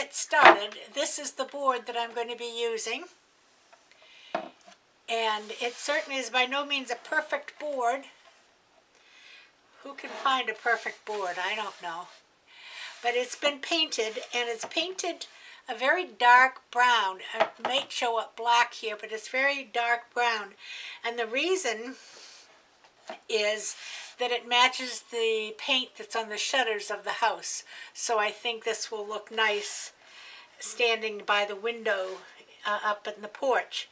get started, this is the board that I'm going to be using. And it certainly is by no means a perfect board. Who can find a perfect board? I don't know. But it's been painted, and it's painted a very dark brown. It might show up black here, but it's very dark brown. And the reason is that it matches the paint that's on the shutters of the house. So I think this will look nice standing by the window up in the porch.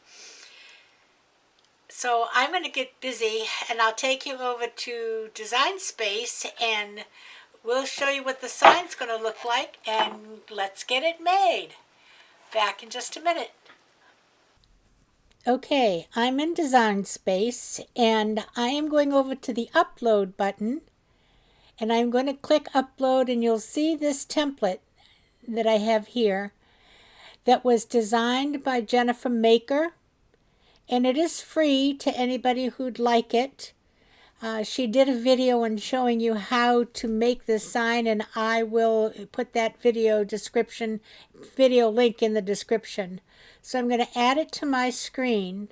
So I'm going to get busy, and I'll take you over to Design Space, and we'll show you what the sign's going to look like, and let's get it made. Back in just a minute. Okay, I'm in Design Space, and I am going over to the Upload button, and I'm going to click Upload, and you'll see this template that I have here that was designed by Jennifer Maker, and it is free to anybody who'd like it. She did a video on showing you how to make this sign, and I will put that video link in the description. So I'm going to add it to my screen.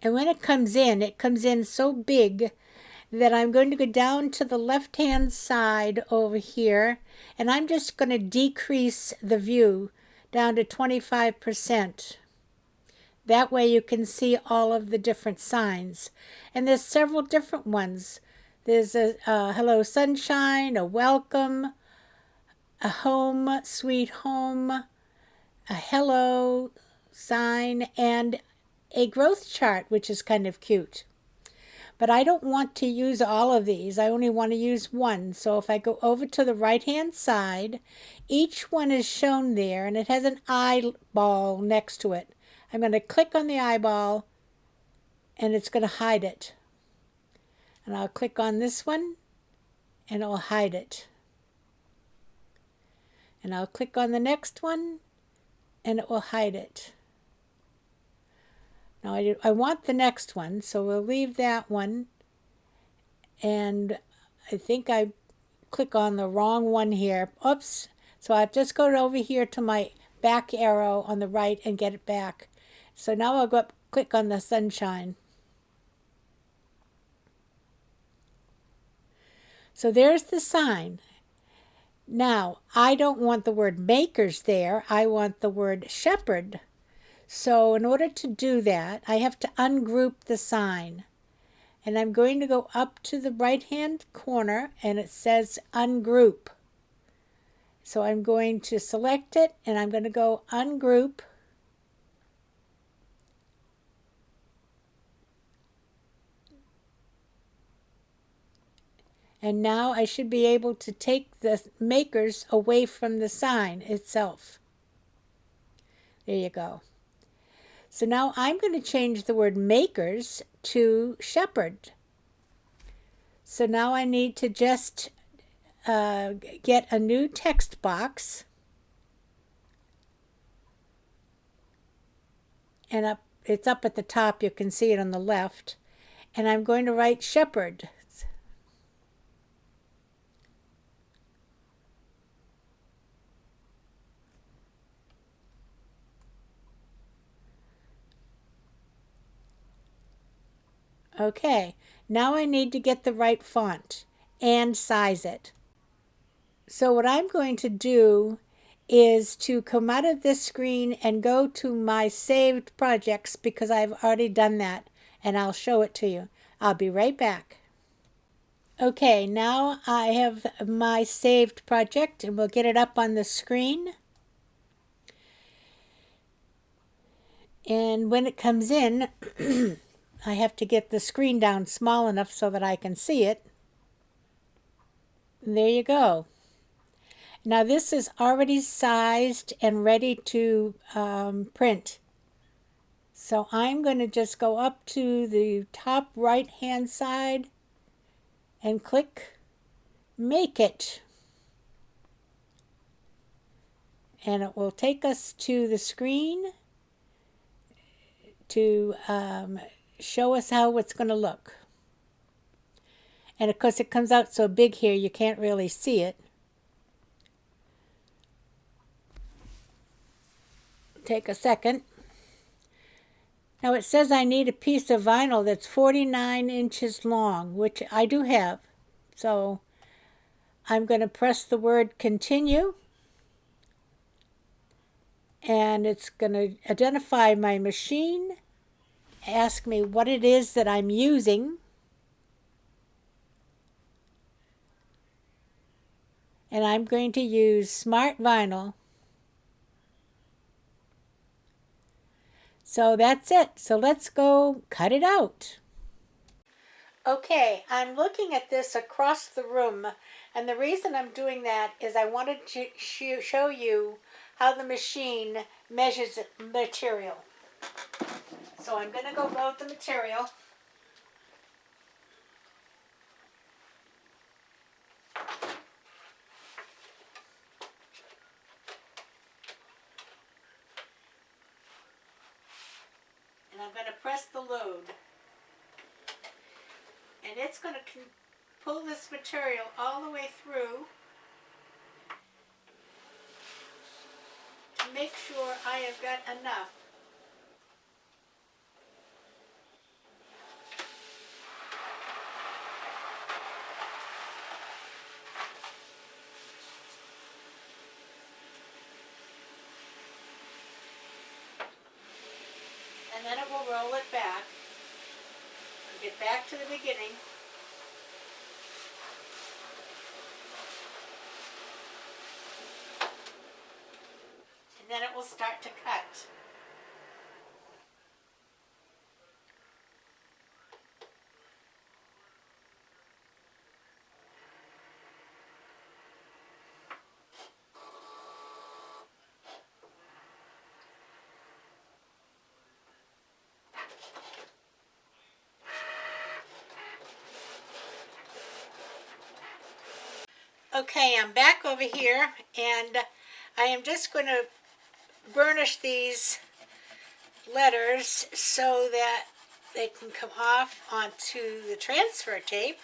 And when it comes in so big that I'm going to go down to the left-hand side over here, and I'm just going to decrease the view down to 25%. That way you can see all of the different signs. And there's several different ones. There's a Hello Sunshine, a Welcome, a Home, Sweet Home, a Hello sign, and a growth chart, which is kind of cute. But I don't want to use all of these. I only want to use one. So if I go over to the right-hand side, each one is shown there, and it has an eyeball next to it. I'm going to click on the eyeball, and it's going to hide it. And I'll click on this one, and it will hide it. And I'll click on the next one, and it will hide it. Now I want the next one, so we'll leave that one. And I think I click on the wrong one here. Oops. So I've just go over here to my back arrow on the right and get it back. So now I'll go up, click on the sunshine. So there's the sign. Now, I don't want the word makers there. I want the word shepherd. So in order to do that, I have to ungroup the sign. And I'm going to go up to the right-hand corner, and it says ungroup. So I'm going to select it, and I'm going to go ungroup. And now I should be able to take the makers away from the sign itself. There you go. So now I'm going to change the word makers to shepherd. So now I need to just get a new text box. And it's up at the top. You can see it on the left. And I'm going to write shepherd. Okay, now I need to get the right font and size it. So what I'm going to do is to come out of this screen and go to my saved projects, because I've already done that, and I'll show it to you. I'll be right back. Okay, now I have my saved project, and we'll get it up on the screen. And when it comes in, I have to get the screen down small enough so that I can see it. There you go. Now this is already sized and ready to print. So I'm going to just go up to the top right-hand side and click Make It. And it will take us to the screen to show us how it's going to look. And of course it comes out so big here you can't really see it. Take a second. Now it says I need a piece of vinyl that's 49 inches long, which I do have. So I'm going to press the word continue, and it's going to identify my machine, ask me what it is that I'm using, and I'm going to use Smart Vinyl. So that's it. So let's go cut it out. Okay, I'm looking at this across the room, and the reason I'm doing that is I wanted to show you how the machine measures material. So I'm going to go load the material. And I'm going to press the load. And it's going to pull this material all the way through to make sure I have got enough. And then it will roll it back. Get back to the beginning. And then it will start to cut. Okay, I'm back over here, and I am just going to burnish these letters so that they can come off onto the transfer tape.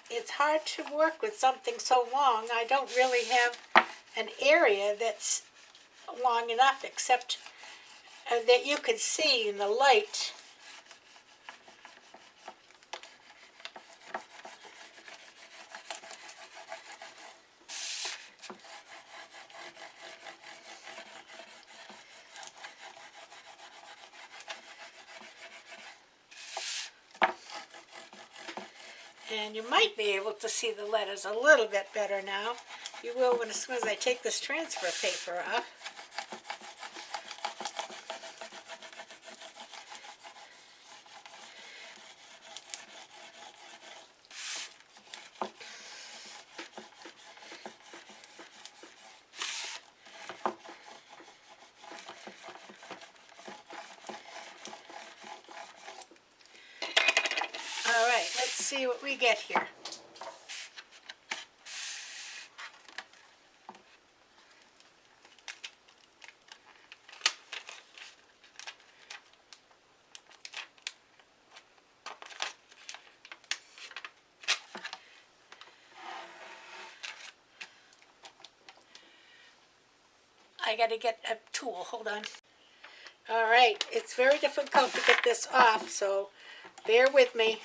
It's hard to work with something so long. I don't really have an area that's long enough, except that you can see in the light. And you might be able to see the letters a little bit better now. You will as soon as I take this transfer paper off. All right, let's see what we get here. I got to get a tool. Hold on. All right, it's very difficult to get this off, so bear with me.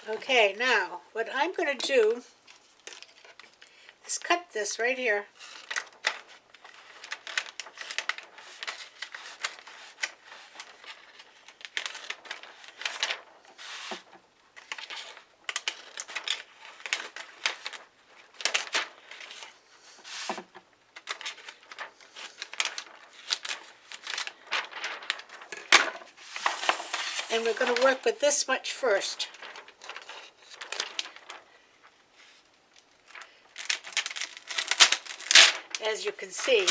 Okay, now what I'm going to do is cut this right here. And we're going to work with this much first. As you can see,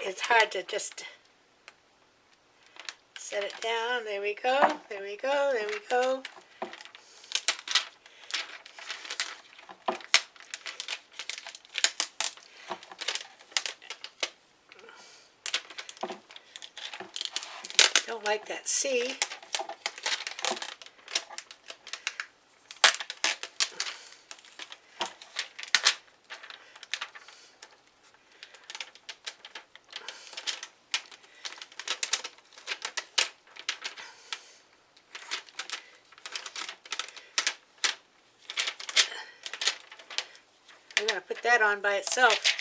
it's hard to just set it down. There we go, there we go, there we go. Don't like that C. I'm going to put that on by itself.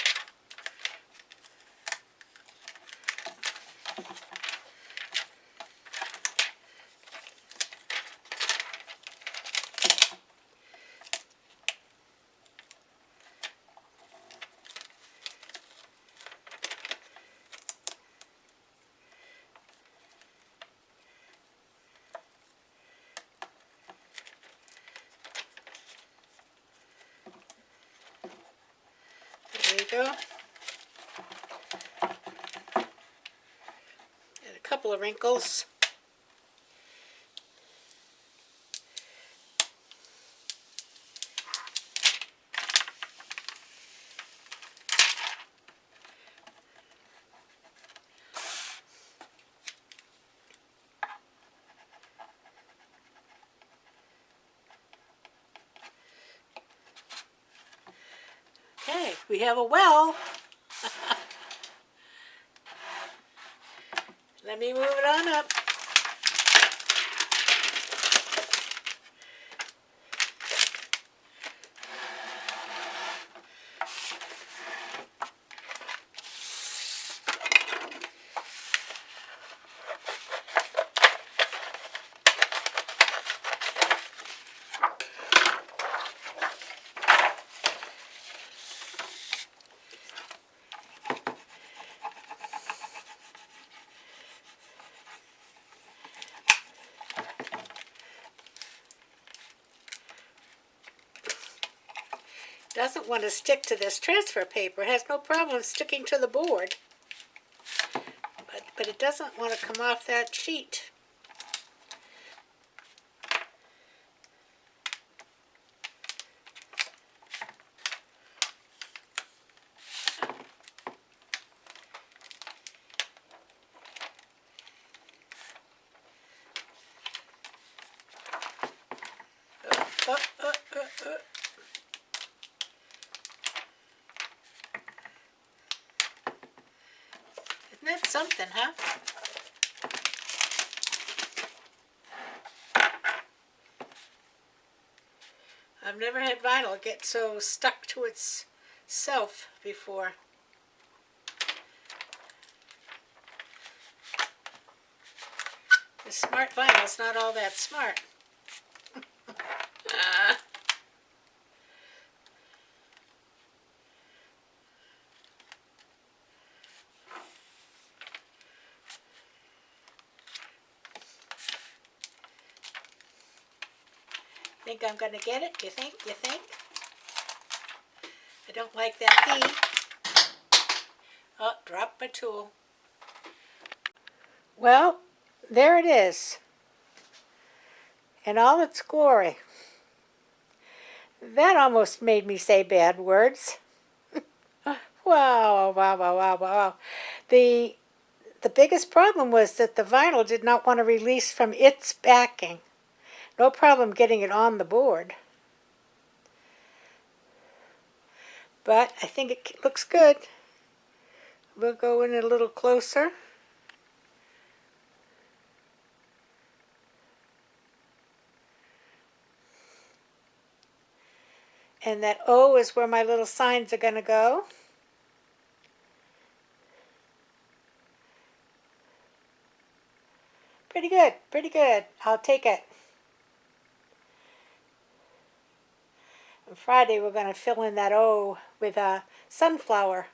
There you go. And a couple of wrinkles. Okay, we have a well. Let me move it on up. Doesn't want to stick to this transfer paper. It has no problem sticking to the board. But it doesn't want to come off that sheet. Oh, oh, oh, oh. Isn't that something, huh? I've never had vinyl get so stuck to itself before. The smart vinyl's not all that smart. Think I'm gonna get it? You think? You think? I don't like that heat. Oh, dropped my tool. Well, there it is. In all its glory. That almost made me say bad words. Wow, wow, wow, wow, wow. The biggest problem was that the vinyl did not want to release from its backing. No problem getting it on the board. But I think it looks good. We'll go in a little closer. And that O is where my little signs are going to go. Pretty good, pretty good. I'll take it. On Friday we're going to fill in that O with a sunflower.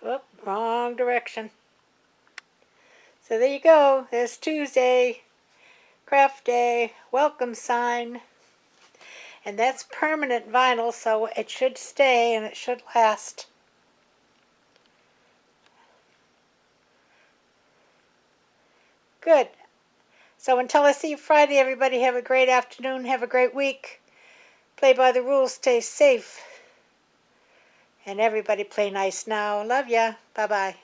Whoop, wrong direction. So there you go. There's Tuesday, craft day, welcome sign. And that's permanent vinyl, so it should stay and it should last. Good. So until I see you Friday, everybody have a great afternoon, have a great week. Play by the rules, stay safe. And everybody play nice now. Love ya. Bye-bye.